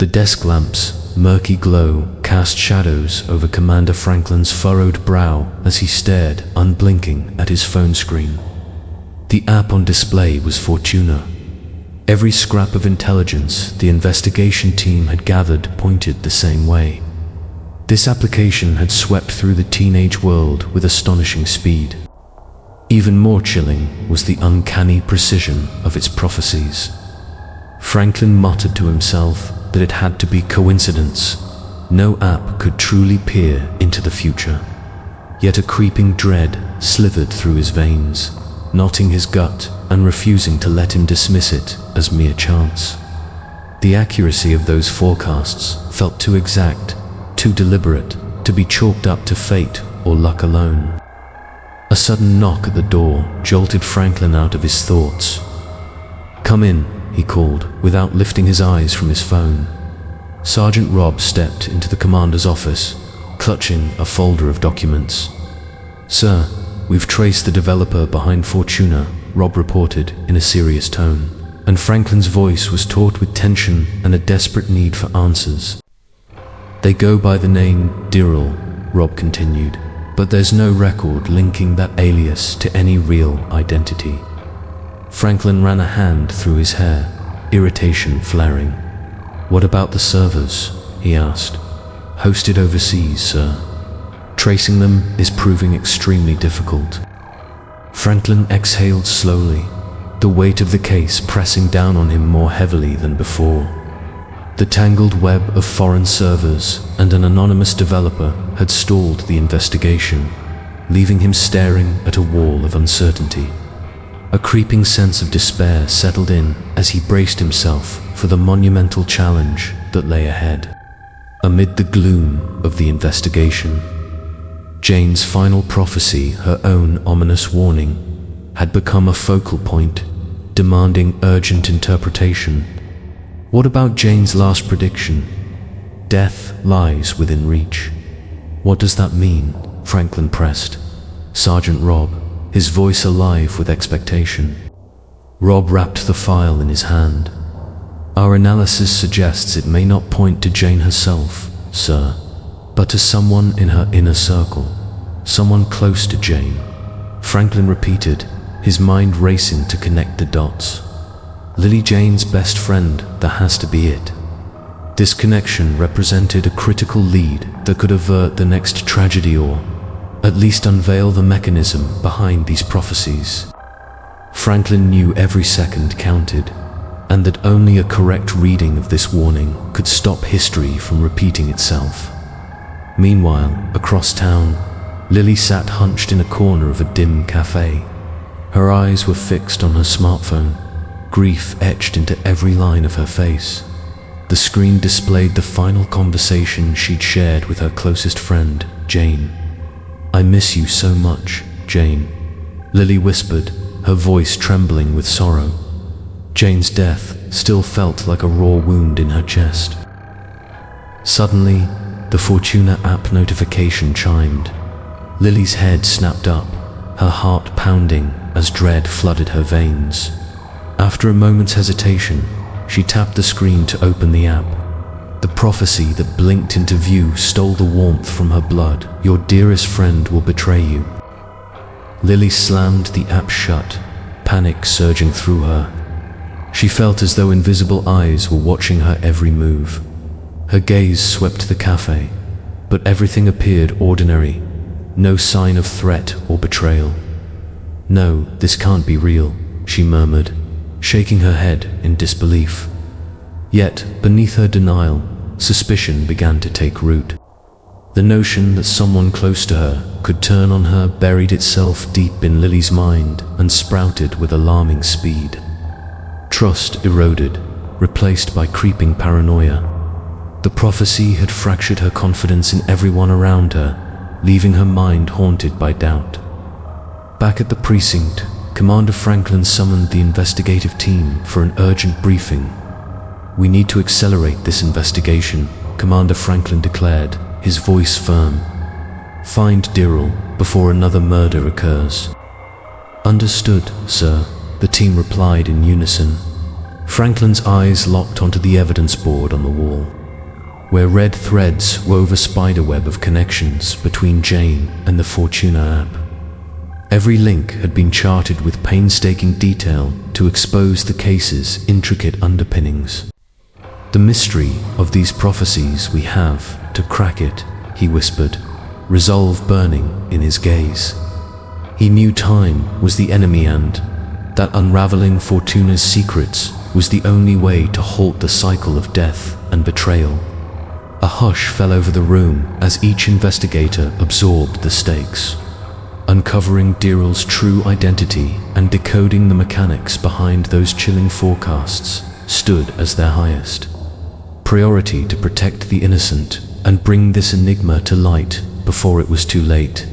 The desk lamp's murky glow cast shadows over Commander Franklin's furrowed brow as he stared, unblinking, at his phone screen. The app on display was Fortuna. Every scrap of intelligence the investigation team had gathered pointed the same way. This application had swept through the teenage world with astonishing speed. Even more chilling was the uncanny precision of its prophecies. Franklin muttered to himself that it had to be coincidence. No app could truly peer into the future. Yet a creeping dread slithered through his veins, knotting his gut and refusing to let him dismiss it as mere chance. The accuracy of those forecasts felt too exact, too deliberate, to be chalked up to fate or luck alone. A sudden knock at the door jolted Franklin out of his thoughts. "Come in," he called, without lifting his eyes from his phone. Sergeant Robb stepped into the commander's office, clutching a folder of documents. "Sir, we've traced the developer behind Fortuna," Robb reported in a serious tone, and Franklin's voice was taut with tension and a desperate need for answers. "They go by the name Dearil," Robb continued, "but there's no record linking that alias to any real identity." Franklin ran a hand through his hair, irritation flaring. "What about the servers?" he asked. "Hosted overseas, sir. Tracing them is proving extremely difficult." Franklin exhaled slowly, the weight of the case pressing down on him more heavily than before. The tangled web of foreign servers and an anonymous developer had stalled the investigation, leaving him staring at a wall of uncertainty. A creeping sense of despair settled in as he braced himself for the monumental challenge that lay ahead. Amid the gloom of the investigation, Jane's final prophecy, her own ominous warning, had become a focal point, demanding urgent interpretation. What about Jane's last prediction? Death lies within reach. What does that mean? Franklin pressed. Sergeant Robb, his voice alive with expectation. Robb wrapped the file in his hand. "Our analysis suggests it may not point to Jane herself, sir, but to someone in her inner circle, someone close to Jane," Franklin repeated, his mind racing to connect the dots. Lily Jane's best friend, that has to be it. This connection represented a critical lead that could avert the next tragedy or at least unveil the mechanism behind these prophecies. Franklin knew every second counted, and that only a correct reading of this warning could stop history from repeating itself. Meanwhile, across town, Lily sat hunched in a corner of a dim cafe. Her eyes were fixed on her smartphone, grief etched into every line of her face. The screen displayed the final conversation she'd shared with her closest friend, Jane. "I miss you so much, Jane," Lily whispered, her voice trembling with sorrow. Jane's death still felt like a raw wound in her chest. Suddenly, the Fortuna app notification chimed. Lily's head snapped up, her heart pounding as dread flooded her veins. After a moment's hesitation, she tapped the screen to open the app. The prophecy that blinked into view stole the warmth from her blood. "Your dearest friend will betray you." Lily slammed the app shut, panic surging through her. She felt as though invisible eyes were watching her every move. Her gaze swept the cafe, but everything appeared ordinary, no sign of threat or betrayal. "No, this can't be real," she murmured, shaking her head in disbelief. Yet, beneath her denial, suspicion began to take root. The notion that someone close to her could turn on her buried itself deep in Lily's mind and sprouted with alarming speed. Trust eroded, replaced by creeping paranoia. The prophecy had fractured her confidence in everyone around her, leaving her mind haunted by doubt. Back at the precinct, Commander Franklin summoned the investigative team for an urgent briefing. "We need to accelerate this investigation," Commander Franklin declared, his voice firm. "Find Dearil before another murder occurs." "Understood, sir," the team replied in unison. Franklin's eyes locked onto the evidence board on the wall, where red threads wove a spiderweb of connections between Jane and the Fortuna app. Every link had been charted with painstaking detail to expose the case's intricate underpinnings. "The mystery of these prophecies, we have to crack it," he whispered, resolve burning in his gaze. He knew time was the enemy and that unraveling Fortuna's secrets was the only way to halt the cycle of death and betrayal. A hush fell over the room as each investigator absorbed the stakes. Uncovering Dearil's true identity and decoding the mechanics behind those chilling forecasts stood as their highest priority, to protect the innocent and bring this enigma to light before it was too late.